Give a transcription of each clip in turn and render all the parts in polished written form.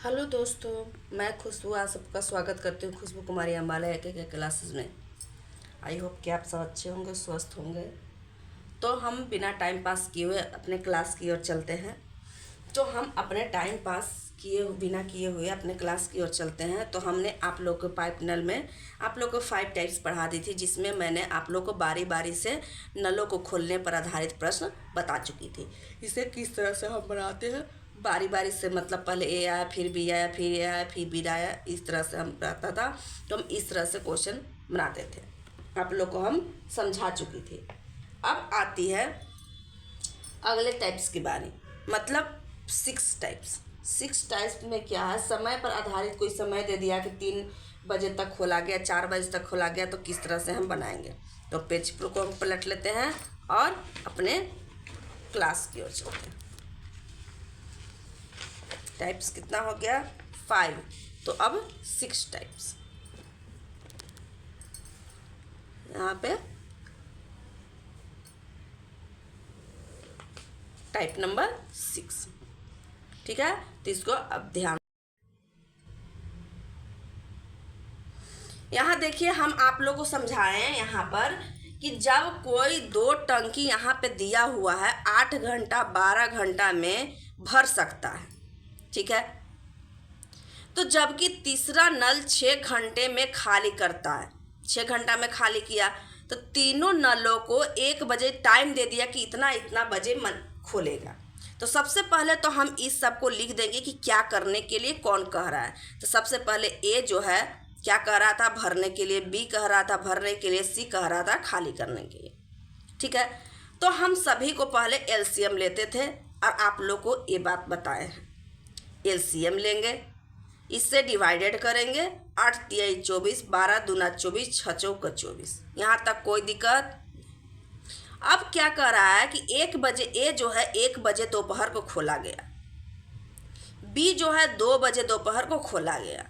Hello दोस्तों, मैं खुशबू आप सबका स्वागत करती हूँ खुशबू कुमारी अम्बाला के क्लासेस में। आई होप कि आप सब अच्छे होंगे, स्वस्थ होंगे। तो हम बिना टाइम पास किए हुए अपने क्लास की ओर चलते हैं। तो हम अपने टाइम पास बिना किए हुए अपने क्लास की ओर चलते हैं। तो हमने आप लोग को पाइप नल में आप लोग को 5 टाइप्स पढ़ा दी थी, जिसमें मैंने आप लोग को बारी बारी से नलों को खोलने पर आधारित प्रश्न बता चुकी थी। इसे किस तरह से हम बनाते हैं बारी बारी से, मतलब पहले ए आया, फिर बी आया, फिर ए आया, फिर बी आया, इस तरह से हम रहता था। तो हम इस तरह से क्वेश्चन बनाते थे, आप लोग को हम समझा चुकी थी। अब आती है अगले टाइप्स की बारी, मतलब 6 टाइप्स में क्या है, समय पर आधारित कोई समय दे दिया कि 3 बजे तक खोला गया, 4 बजे तक खोला गया, तो किस तरह से हम बनाएंगे। तो पेज को हम पलट लेते हैं और अपने क्लास की ओर चलते हैं। टाइप्स कितना हो गया 5, तो अब 6 टाइप्स यहाँ पे टाइप नंबर 6। ठीक है, तो इसको अब ध्यान, यहाँ देखिए हम आप लोगों को समझाए हैं यहाँ पर कि जब कोई 2 टंकी यहाँ पे दिया हुआ है 8 घंटा 12 घंटा में भर सकता है, ठीक है। तो जबकि तीसरा नल 6 घंटे में खाली करता है, 6 घंटा में खाली किया, तो तीनों नलों को 1 बजे टाइम दे दिया कि इतना इतना बजे मन खोलेगा। तो सबसे पहले तो हम इस सब को लिख देंगे कि क्या करने के लिए कौन कह रहा है। तो सबसे पहले ए जो है क्या कह रहा था, भरने के लिए, बी कह रहा था भरने के लिए, सी कह रहा था खाली करने के लिए, ठीक है। तो हम सभी को पहले एलसीएम लेते थे और आप लोग को ये बात बताए हैं। एलसीएम लेंगे, इससे डिवाइडेड करेंगे, 8 तिया 24, 12 दूना 24, 6 चौका 24, यहाँ तक कोई दिक्कत। अब क्या कह रहा है कि 1 बजे, ए जो है 1 बजे दोपहर को खोला गया, बी जो है 2 बजे दोपहर को खोला गया,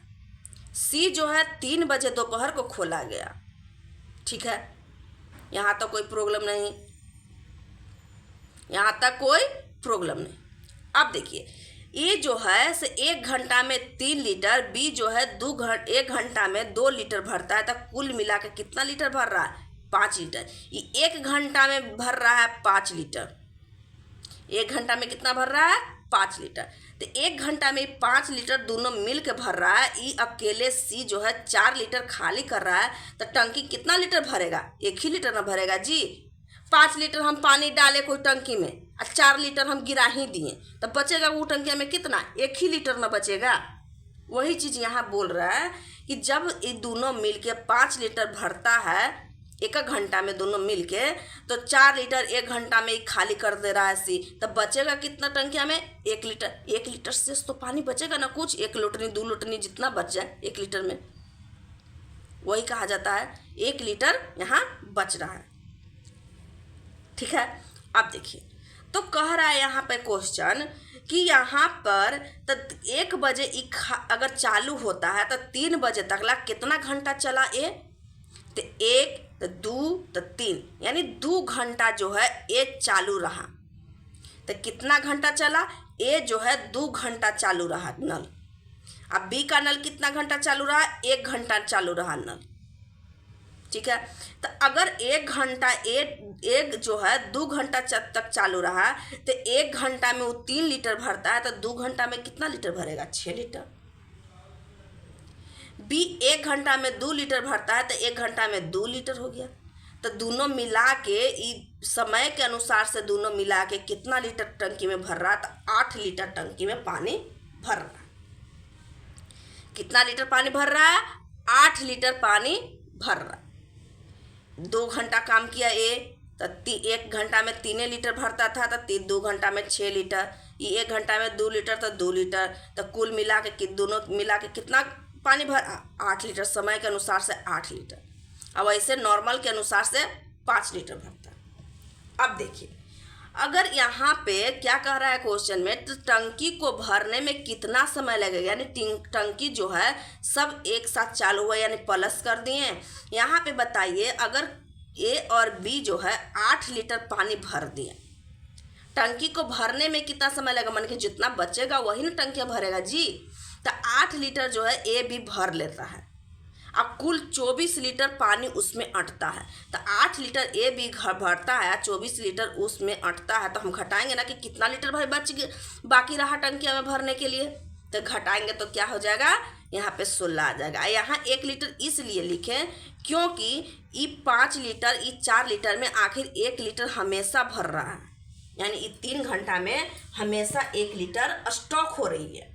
सी जो है 3 बजे दोपहर को खोला गया, ठीक है। यहाँ तक कोई प्रॉब्लम नहीं, यहाँ तक कोई प्रॉब्लम नहीं। अब देखिए ए जो है से 1 घंटा में 3 लीटर, बी जो है 1 घंटा में 2 लीटर भरता है, तो कुल मिला के कितना लीटर भर रहा है 5 लीटर। ये 1 घंटा में भर रहा है 5 लीटर, 1 घंटा में कितना भर रहा है 5 लीटर। तो 1 घंटा में 5 लीटर दोनों मिल के भर रहा है। ये अकेले सी जो है 4 लीटर खाली कर रहा है, तो टंकी कितना लीटर भरेगा, 1 ही लीटर ना भरेगा जी। 5 लीटर हम पानी डाले कोई टंकी में और 4 लीटर हम गिरा ही दिए, तो बचेगा वो टंकी में कितना, 1 ही लीटर ना बचेगा। वही चीज़ यहाँ बोल रहा है कि जब ये दोनों मिल के 5 लीटर भरता है 1 घंटा में दोनों मिल के, तो 4 लीटर 1 घंटा में ही खाली कर दे रहा है सी, तब बचेगा कितना टंकिया में 1 लीटर। 1 लीटर से तो पानी बचेगा ना कुछ, 1 लोटनी 2 लोटनी जितना बच जाए 1 लीटर में, वही कहा जाता है 1 लीटर यहाँ बच रहा है, ठीक है। अब देखिए तो कह रहा है यहाँ पे क्वेश्चन कि यहाँ पर तो 1 बजे अगर चालू होता है तो 3 बजे तक ला कितना घंटा चला ए, तो 1 तो 2 तो 3, यानी 2 घंटा जो है ए चालू रहा। तो कितना घंटा चला, ए जो है 2 घंटा चालू रहा नल। अब बी का नल कितना घंटा चालू रहा, 1 घंटा चालू रहा नल, ठीक है। तो अगर 1 घंटा एक जो है 2 घंटा तक चालू रहा, तो 1 घंटा में वो 3 लीटर भरता है, तो 2 घंटा में कितना लीटर भरेगा 6 लीटर। बी 1 घंटा में 2 लीटर भरता है, तो 1 घंटा में 2 लीटर हो गया। तो दोनों मिला के समय के अनुसार से दोनों मिला के कितना लीटर टंकी में भर रहा, तो 8 लीटर टंकी में पानी भर रहा है। कितना लीटर पानी भर रहा है, 8 लीटर पानी भर रहा है। 2 घंटा काम किया ए, तो 1 घंटा में 3 लीटर भरता था, तो 2 घंटा में 6 लीटर, ये 1 घंटा में 2 लीटर, तो 2 लीटर, तो कुल मिला के दोनों मिला के कितना पानी भर 8 लीटर, समय के अनुसार से 8 लीटर। अब ऐसे नॉर्मल के अनुसार से 5 लीटर भरता है। अब देखिए अगर यहाँ पे क्या कह रहा है क्वेश्चन में, तो टंकी को भरने में कितना समय लगेगा, यानी टंकी जो है सब एक साथ चालू हुआ, यानी प्लस कर दिए। यहाँ पे बताइए अगर ए और बी जो है 8 लीटर पानी भर दिए, टंकी को भरने में कितना समय लगेगा, मान के जितना बचेगा वही ना टंकी भरेगा जी। तो 8 लीटर जो है ए बी भर लेता है। अब कुल 24 लीटर पानी उसमें अटता है। तो 8 लीटर ए बी भरता है, 24 लीटर उसमें अटता है, तो हम घटाएंगे ना कि कितना लीटर भाई बाकी रहा टंकिया में भरने के लिए। तो घटाएंगे तो क्या हो जाएगा, यहाँ पे 16 आ जाएगा। यहाँ 1 लीटर इसलिए लिखें क्योंकि ये 5 लीटर, ये 4 लीटर में आखिर 1 लीटर हमेशा भर रहा है, यानी ये 3 घंटा में हमेशा 1 लीटर स्टॉक हो रही है।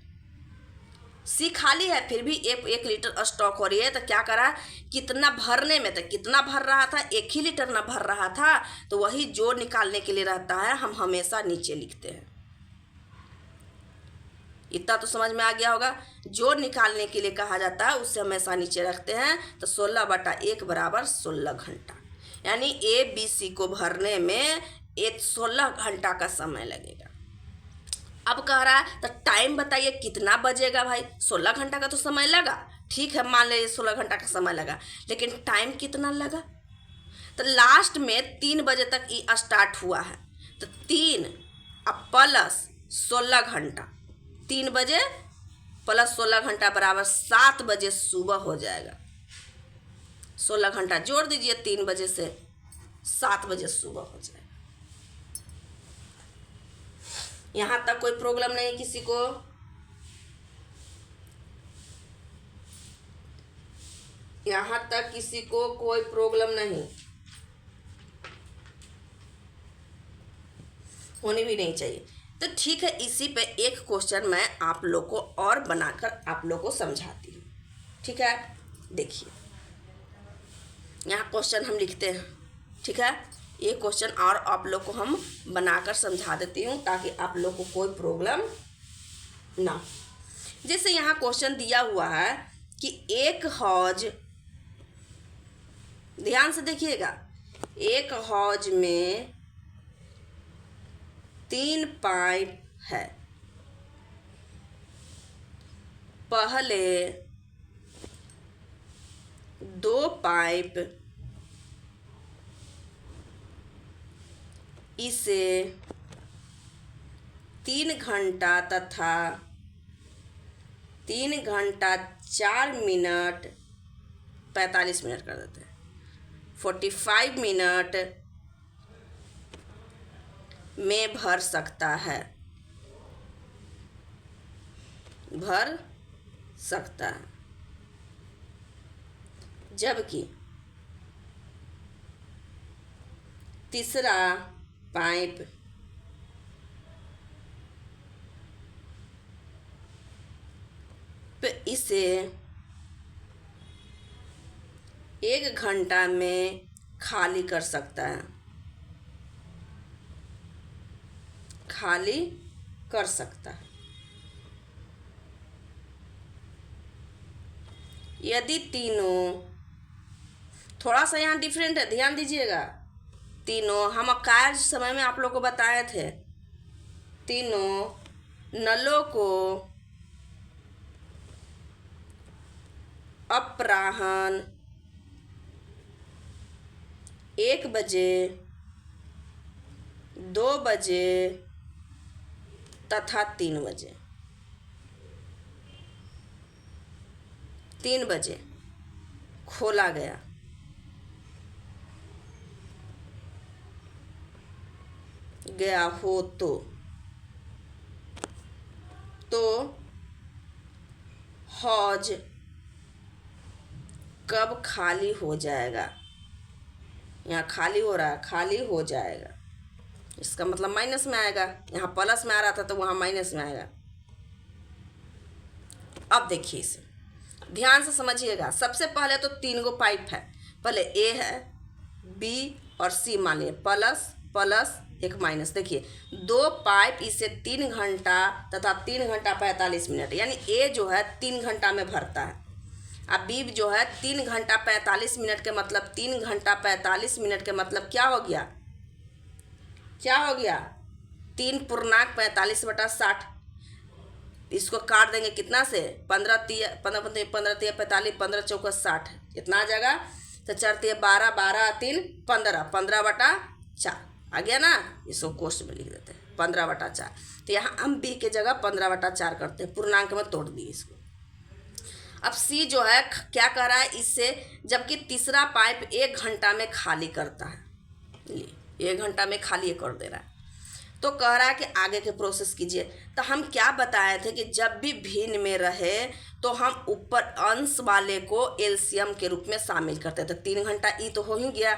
सी खाली है फिर भी 1 लीटर स्टॉक हो रही है। तो क्या करा, कितना भरने में, तो कितना भर रहा था, 1 ही लीटर ना भर रहा था, तो वही जोड़ निकालने के लिए रहता है, हम हमेशा नीचे लिखते हैं। इतना तो समझ में आ गया होगा। जोड़ निकालने के लिए कहा जाता है उससे हमेशा नीचे रखते हैं। तो 16/1 बराबर 16 घंटा, यानी ए बी सी को भरने में 16 घंटा का समय लगेगा। अब कह रहा है तो टाइम बताइए कितना बजेगा भाई। 16 घंटा का तो समय लगा, ठीक है, मान लीजिए 16 घंटा का समय लगा, लेकिन टाइम कितना लगा। तो लास्ट में 3 बजे तक ये स्टार्ट हुआ है, तो 3 अब प्लस 16 घंटा, 3 बजे प्लस 16 घंटा बराबर 7 बजे सुबह हो जाएगा। 16 घंटा जोड़ दीजिए 3 बजे से, 7 बजे सुबह हो जाएगा। यहाँ तक कोई प्रॉब्लम नहीं किसी को। यहाँ तक किसी को कोई प्रॉब्लम नहीं, होनी भी नहीं चाहिए। तो ठीक है, इसी पे एक क्वेश्चन मैं आप लोग को और बनाकर आप लोग को समझाती हूँ। ठीक है, देखिए यहाँ क्वेश्चन हम लिखते हैं। ठीक है, ये क्वेश्चन और आप लोग को हम बनाकर समझा देती हूँ ताकि आप लोग को कोई प्रॉब्लम ना। जैसे यहाँ क्वेश्चन दिया हुआ है कि एक हौज, ध्यान से देखिएगा, एक हौज में 3 पाइप है। पहले 2 पाइप इसे 3 घंटा तथा 3 घंटा 4 मिनट 45 मिनट कर देते हैं, 45 मिनट में भर सकता है, भर सकता है। जबकि तीसरा पाइप इसे 1 घंटा में खाली कर सकता है, खाली कर सकता है। यदि तीनों, थोड़ा सा यहाँ डिफरेंट है, ध्यान दीजिएगा। तीनों हम कार्य समय में आप लोग को बताए थे, तीनों नलों को अपराह्न 1 बजे, 2 बजे तथा 3 बजे, 3 बजे खोला गया हो तो हौज कब खाली हो जाएगा। यहाँ खाली हो रहा है, खाली हो जाएगा, इसका मतलब माइनस में आएगा। यहाँ प्लस में आ रहा था तो वहाँ माइनस में आएगा। अब देखिए इसे ध्यान से समझिएगा। सबसे पहले तो 3 गो पाइप है, पहले ए है, बी और सी मानिए, प्लस प्लस एक माइनस। देखिए 2 पाइप इसे 3 घंटा तथा 3 घंटा 45 मिनट, यानी ए जो है 3 घंटा में भरता है। अब बी जो है 3 घंटा 45 मिनट के मतलब 3 घंटा 45 मिनट के मतलब क्या हो गया, क्या हो गया, 3 पूर्णांक 45/60। इसको काट देंगे कितना से, 15 तिया 45, 15 चौका 60, इतना आ जाएगा। तो 4 तिया 12, 12 3 15, 15/4 आ गया ना। इसको कोष्ट में लिख देते हैं। 15/4। तो यहाँ हम बी के जगह 15/4 करते हैं, पूर्णांक में तोड़ दिए इसको। अब सी जो है क्या कर रहा है इससे, जबकि तीसरा पाइप 1 घंटा में खाली करता है, ये 1 घंटा में खाली कर दे रहा है। तो कह रहा है कि आगे के प्रोसेस कीजिए। तो हम क्या बताए थे कि जब भी भिन्न में रहे तो हम ऊपर अंश वाले को एलसीएम के रूप में शामिल करते थे। 3 घंटा ई तो हो ही गया,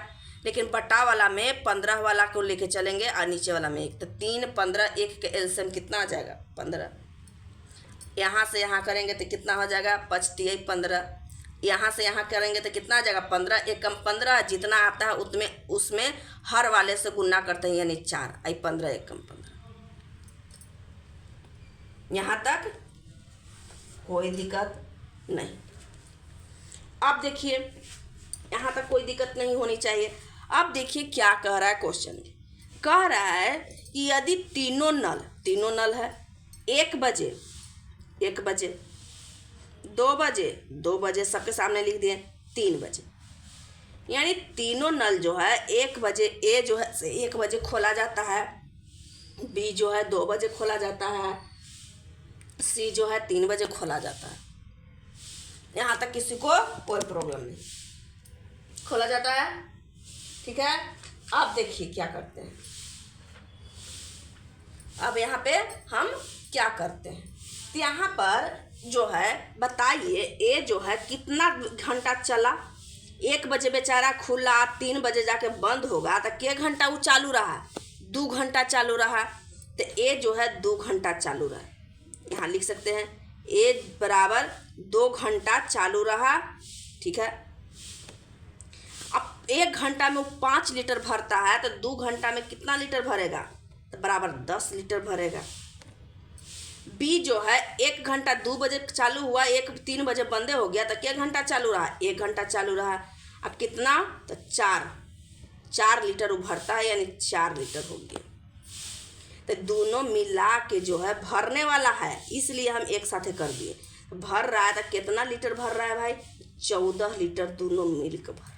लेकिन बटा वाला में 15 वाला को लेके चलेंगे और नीचे वाला में 1। तो 3, 15, 1 के एलसीएम कितना आ जाएगा 15। यहाँ से यहाँ करेंगे तो कितना हो जाएगा 5 15। यहाँ से यहाँ करेंगे तो कितना आ जाएगा 15, 1 कम 15, जितना आता है उसमें हर वाले से गुना करते हैं, यानी 4। 15, 1 कम 15। यहाँ तक कोई दिक्कत नहीं। अब देखिए यहाँ तक कोई दिक्कत नहीं होनी चाहिए। अब देखिए क्या कह रहा है क्वेश्चन, कह रहा है कि यदि तीनों नल है 1 बजे 2 बजे सबके सामने लिख दिए, 3 बजे, यानी तीनों नल जो है 1 बजे, ए जो है 1 बजे खोला जाता है, बी जो है 2 बजे खोला जाता है, सी जो है 3 बजे खोला जाता है। यहाँ तक किसी को कोई प्रॉब्लम नहीं, खोला जाता है, ठीक है। अब देखिए क्या करते हैं, अब यहाँ पे हम क्या करते हैं। तो यहाँ पर जो है बताइए, ए जो है कितना घंटा चला, 1 बजे बेचारा खुला, 3 बजे जाके बंद होगा, तो क्या घंटा वो चालू रहा, 2 घंटा चालू रहा। तो ए जो है 2 घंटा चालू रहा, यहाँ लिख सकते हैं ए बराबर 2 घंटा चालू रहा, ठीक है। अब 1 घंटा में वो 5 लीटर भरता है, तो 2 घंटा में कितना लीटर भरेगा, तो बराबर 10 लीटर भरेगा। बी जो है 1 घंटा 2 बजे चालू हुआ, 3 बजे बंदे हो गया, तो क्या घंटा चालू रहा, 1 घंटा चालू रहा। अब कितना, तो 4 लीटर उभरता है, यानी 4 लीटर हो गया। तो दोनों मिला के जो है भरने वाला है, इसलिए हम एक साथ कर दिए। भर रहा है तो कितना लीटर भर रहा है भाई, 14 लीटर दोनों मिलकर भर रहा है।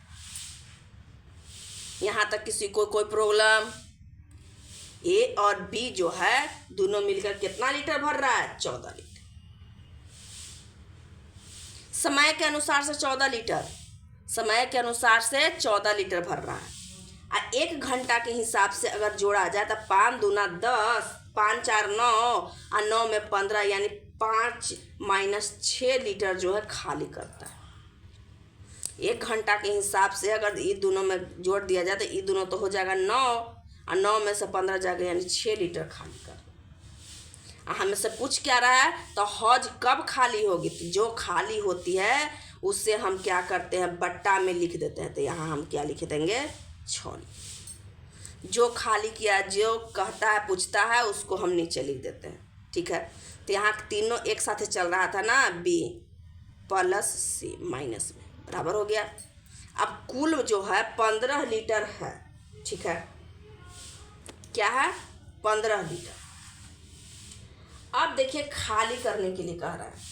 यहाँ तक किसी को कोई प्रॉब्लम। ए और बी जो है दोनों मिलकर कितना लीटर भर रहा है, 14 लीटर। समय के अनुसार से 14 लीटर, समय के अनुसार से 14 लीटर भर रहा है। 1 घंटा के हिसाब से अगर जोड़ा जाए तो 5 दूना 10, 5 4 9 और 9 में 15, यानी 5 - 6 लीटर जो है खाली करता है। 1 घंटा के हिसाब से अगर ये दोनों में जोड़ दिया जाए तो ये दोनों तो हो जाएगा 9, और 9 में से 15 जाएगा, यानी 6 लीटर खाली कर। हमें से पूछ क्या रहा है, तो हौज कब खाली होगी, तो जो खाली होती है उससे हम क्या करते हैं, बट्टा में लिख देते हैं। तो यहाँ हम क्या लिख देंगे, 6। जो खाली किया, जो कहता है पूछता है, उसको हम नीचे लिख देते हैं, ठीक है। तो यहाँ तीनों एक साथ चल रहा था ना, बी प्लस सी माइनस में बराबर हो गया। अब कुल जो है 15 लीटर है, ठीक है, क्या है 15 लीटर। अब देखिए खाली करने के लिए कह रहा है,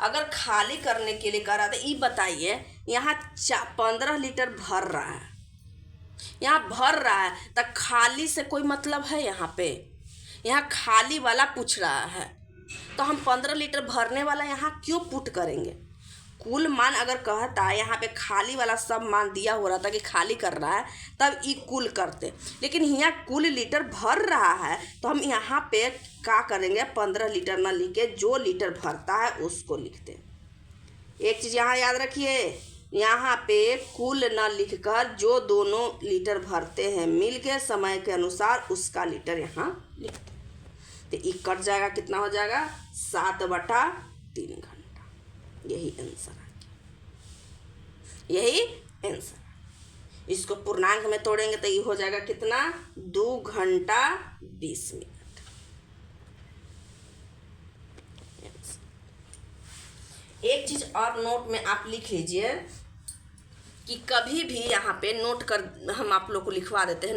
अगर खाली करने के लिए कह रहा था, ये बताइए यहाँ 15 लीटर भर रहा है, यहाँ भर रहा है, तो खाली से कोई मतलब है यहाँ पे, यहाँ खाली वाला पूछ रहा है, तो हम 15 लीटर भरने वाला यहाँ क्यों पुट करेंगे। कुल मान अगर कहता है, यहाँ पे खाली वाला सब मान दिया हो रहा था कि खाली कर रहा है, तब ये कुल करते, लेकिन यहाँ कुल लीटर भर रहा है, तो हम यहाँ पे क्या करेंगे, 15 लीटर ना लिख के जो लीटर भरता है उसको लिखते हैं। एक चीज़ यहाँ याद रखिए, यहाँ पे कुल न लिखकर जो दोनों लीटर भरते हैं मिल के समय के अनुसार उसका लीटर यहाँ लिखते हैं। तो ये कट जाएगा, कितना हो जाएगा 7/3 घंटा। यही आंसर है, यही आंसर। इसको पूर्णांक में तोड़ेंगे तो ये हो जाएगा कितना, 2 घंटा 20 मिनट। एक चीज़ और नोट में आप लिख लीजिए कि कभी भी यहाँ पे नोट कर, हम आप लोग को लिखवा देते हैं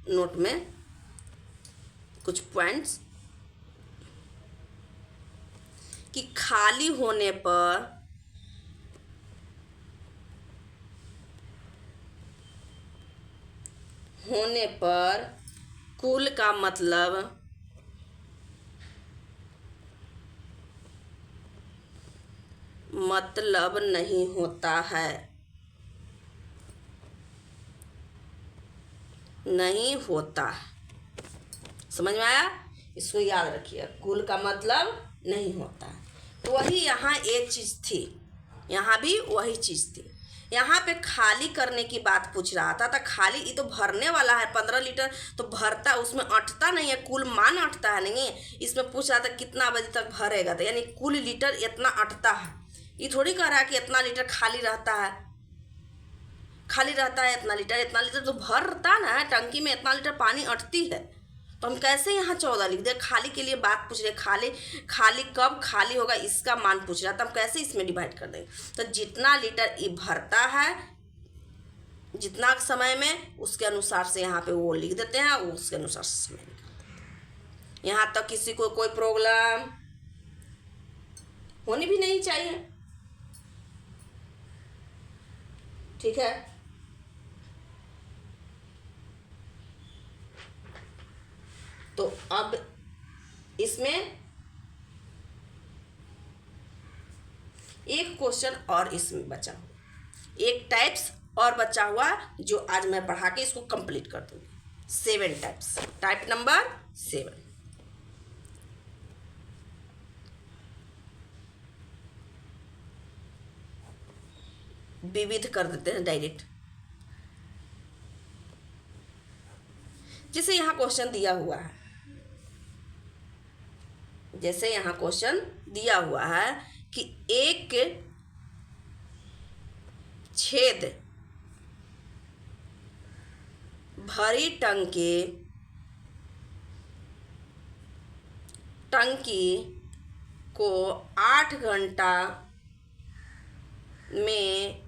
नोट में कुछ पॉइंट्स, कि खाली होने पर होने पर कुल का मतलब नहीं होता है, नहीं होता। समझ में आया? इसको याद रखिए, कुल का मतलब नहीं होता। तो वही यहाँ एक चीज़ थी, यहाँ भी वही चीज़ थी। यहाँ पे खाली करने की बात पूछ रहा था, तो खाली ये तो भरने वाला है 15 लीटर, तो भरता उसमें अटता नहीं है, कुल मान अटता है नहीं। इसमें पूछ रहा था कितना बजे तक भरेगा, तो यानी कुल लीटर इतना अटता है। ये थोड़ी कह रहा है कि इतना लीटर खाली रहता है, खाली रहता है इतना लीटर तो भरता ना है, टंकी में इतना लीटर पानी अटती है। तो हम कैसे यहाँ 14 लिख दे? खाली के लिए बात पूछ रहे, खाली खाली कब खाली होगा इसका मान पूछ रहा था, हम कैसे इसमें डिवाइड कर देंगे? तो जितना लीटर ये भरता है जितना समय में, उसके अनुसार से यहाँ पे वो लिख देते हैं, उसके अनुसार से समय निकालते हैं। यहाँ तक किसी को कोई प्रॉब्लम होनी भी नहीं चाहिए, ठीक है? तो अब इसमें एक क्वेश्चन और इसमें बचा हुआ, एक टाइप्स और बचा हुआ, जो आज मैं पढ़ा के इसको कंप्लीट कर दूंगी। 7 टाइप्स, टाइप नंबर 7। विविध कर देते हैं डायरेक्ट। जैसे यहाँ क्वेश्चन दिया हुआ है, जैसे यहाँ क्वेश्चन दिया हुआ है कि एक छेद भरी टंकी को 8 घंटा में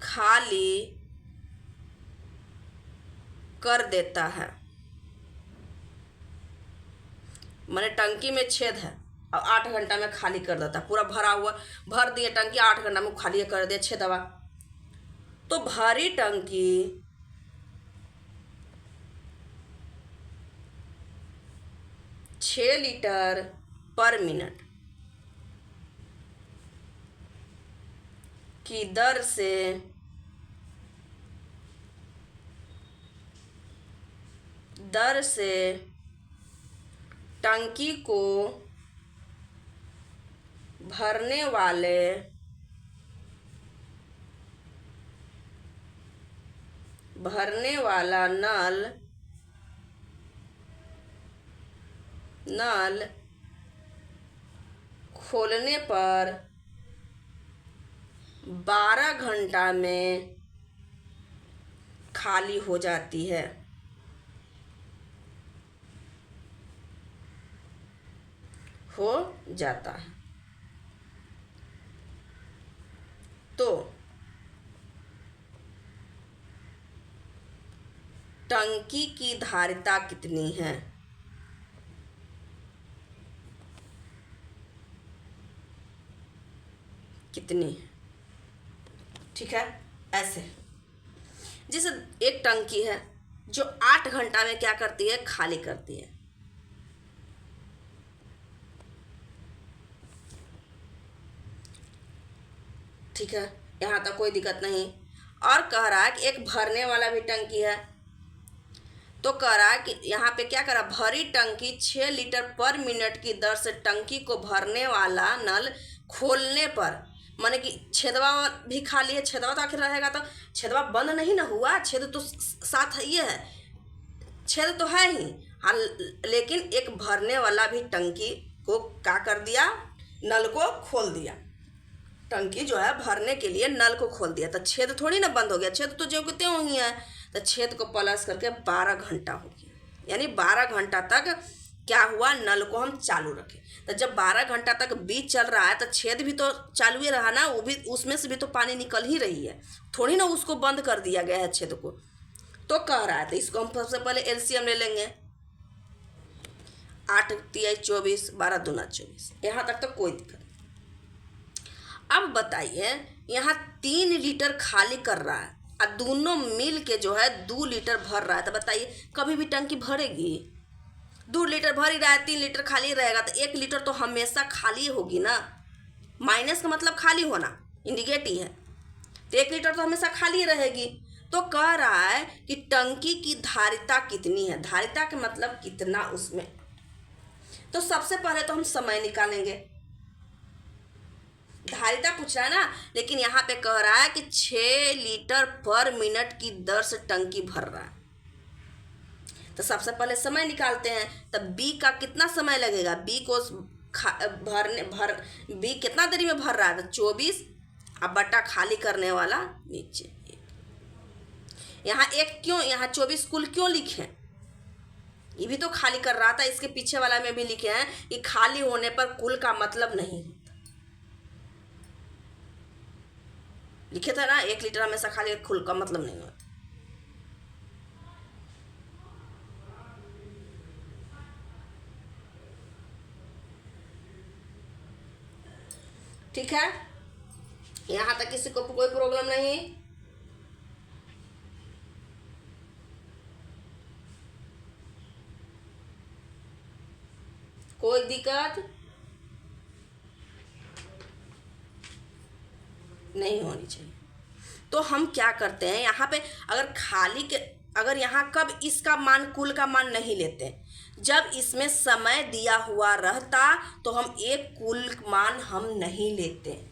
खाली कर देता है। मैंने टंकी में छेद है और 8 घंटा में खाली कर देता, पूरा भरा हुआ, भर दिए टंकी, 8 घंटा में खाली कर दिया छेदवा। तो भरी टंकी 6 लीटर पर मिनट की दर से टंकी को भरने वाला नल खोलने पर 12 घंटा में खाली हो जाती है। हो जाता है। तो टंकी की धारिता कितनी है? कितनी? ठीक है, ऐसे जैसे एक टंकी है जो 8 घंटा में क्या करती है? खाली करती है। ठीक है, यहाँ तक कोई दिक्कत नहीं। और कह रहा है कि एक भरने वाला भी टंकी है, तो कह रहा है कि यहाँ पे क्या करा, भरी टंकी 6 लीटर पर मिनट की दर से टंकी को भरने वाला नल खोलने पर, माने कि छेदवा भी खाली है, छेदवा तो आखिर रहेगा, तो छेदवा बंद नहीं ना हुआ, छेद तो साथ ये है, छेद तो है ही, हाँ, लेकिन एक भरने वाला भी टंकी को क्या कर दिया? नल को खोल दिया। टंकी जो है भरने के लिए नल को खोल दिया, तो छेद थोड़ी ना बंद हो गया, छेद तो जो कि त्यों ही है। तो छेद को प्लस करके 12 घंटा हो गया, यानी 12 घंटा तक क्या हुआ? नल को हम चालू रखें। तो जब 12 घंटा तक बीज चल रहा है तो छेद भी तो चालू ही रहा ना, वो भी, उसमें से भी तो पानी निकल ही रही है, थोड़ी ना उसको बंद कर दिया गया है छेद को। तो कह रहा है, तो इसको हम सबसे पहले एलसीएम ले लेंगे। 8 तिया 24, 12 दूना 24, यहाँ तक तो कोई दिक्कत नहीं। अब बताइए, यहाँ 3 लीटर खाली कर रहा है, और दोनों मिल के जो है 2 लीटर भर रहा है, तो बताइए कभी भी टंकी भरेगी? 2 लीटर भर ही रहा है, 3 लीटर खाली रहेगा, तो 1 लीटर तो हमेशा खाली होगी ना। माइनस का मतलब खाली होना, इंडिकेटिव है, तो 1 लीटर तो हमेशा खाली रहेगी। तो कह रहा है कि टंकी की धारिता कितनी है, धारिता का मतलब कितना उसमें। तो सबसे पहले तो हम समय निकालेंगे, धारिता पूछ रहा है ना, लेकिन यहाँ पे कह रहा है कि 6 लीटर पर मिनट की दर से टंकी भर रहा है। तो सबसे पहले समय निकालते हैं। तब बी का कितना समय लगेगा, बी को बी कितना देरी में भर रहा है, तो 24 अब बटा खाली करने वाला नीचे। यहाँ 1 क्यों, यहाँ 24 कुल क्यों लिखे, ये भी तो खाली कर रहा था, इसके पीछे वाला में भी लिखे हैं कि खाली होने पर कुल का मतलब नहीं होता। लिखे था ना 1 लीटर हमेशा खाली, कुल का मतलब नहीं होता। ठीक है, यहां तक किसी को कोई प्रॉब्लम नहीं? कोई दिक्कत नहीं होनी चाहिए। तो हम क्या करते हैं, यहाँ पे अगर खाली के, अगर यहाँ कब इसका मान कुल का मान नहीं लेते, जब इसमें समय दिया हुआ रहता तो हम एक कुल मान हम नहीं लेते,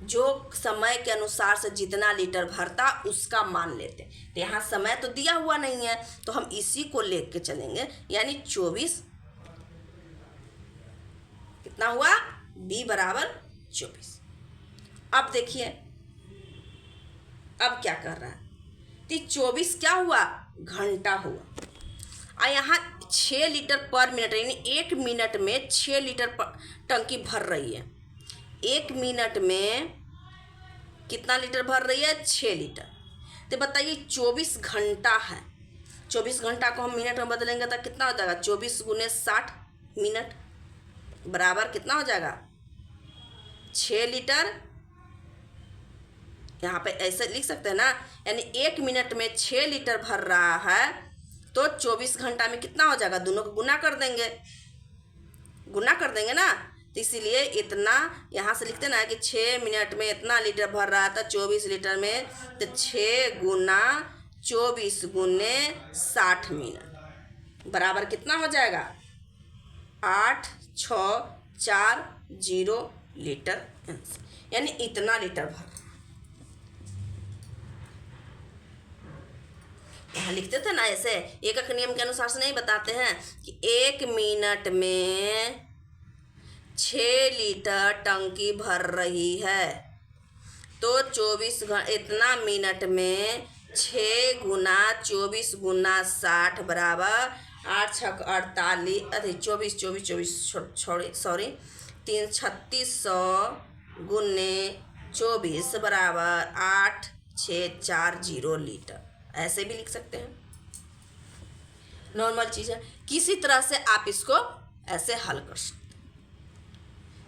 जो समय के अनुसार से जितना लीटर भरता उसका मान लेते। तो यहाँ समय तो दिया हुआ नहीं है, तो हम इसी को लेके चलेंगे, यानी 24 कितना हुआ, b बराबर 24। अब देखिए अब क्या कर रहा है, तो 24 क्या हुआ, घंटा हुआ, और यहाँ 6 लीटर पर मिनट, यानी 1 मिनट में 6 लीटर टंकी भर रही है। 1 मिनट में कितना लीटर भर रही है, 6 लीटर। तो बताइए 24 घंटा है, 24 घंटा को हम मिनट में बदलेंगे तो कितना हो जाएगा, 24 गुने 60 मिनट बराबर कितना हो जाएगा, 6 लीटर। यहाँ पे ऐसे लिख सकते हैं ना, यानी 1 मिनट में 6 लीटर भर रहा है, तो 24 घंटा में कितना हो जाएगा, दोनों को गुना कर देंगे, गुना कर देंगे ना। तो इसीलिए इतना यहाँ से लिखते ना कि 6 मिनट में इतना लीटर भर रहा था 24 लीटर में, तो 6 गुना 24 गुने 60 मिनट बराबर कितना हो जाएगा, 8640 लीटर, यानी इतना लीटर भर। यहाँ लिखते थे ना ऐसे, एकक नियम के अनुसार से नहीं बताते हैं कि 1 मिनट में 6 लीटर टंकी भर रही है, तो 24 इतना मिनट में 6 गुना 24 गुना 60 बराबर 8 6 48, अरे 24 सॉरी 3600 गुने 24 बराबर 8640 लीटर, ऐसे भी लिख सकते हैं, नॉर्मल चीज़ है। किसी तरह से आप इसको ऐसे हल कर सकते हैं।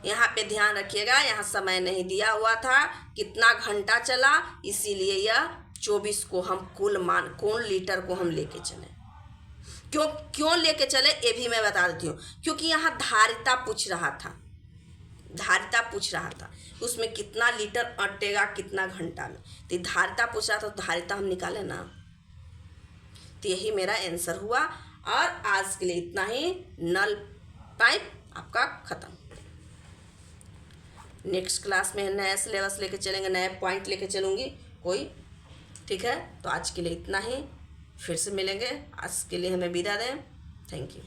यहाँ पे ध्यान रखिएगा, यहाँ समय नहीं दिया हुआ था कितना घंटा चला, इसीलिए यह 24 को हम कुल मान, कौन लीटर को हम लेके चले। क्यों लेके चले ये भी मैं बता देती हूँ, क्योंकि यहाँ धारिता पूछ रहा था, धारिता पूछ रहा था उसमें कितना लीटर अटेगा कितना घंटा में, तो धारिता पूछ रहा था, तो धारिता हम निकाले ना। तो यही मेरा आंसर हुआ, और आज के लिए इतना ही। नल पाइप आपका खत्म। नेक्स्ट क्लास में नया सिलेबस लेके चलेंगे, नए पॉइंट लेके चलूँगी कोई, ठीक है। तो आज के लिए इतना ही, फिर से मिलेंगे, आज के लिए हमें विदा दें, थैंक यू।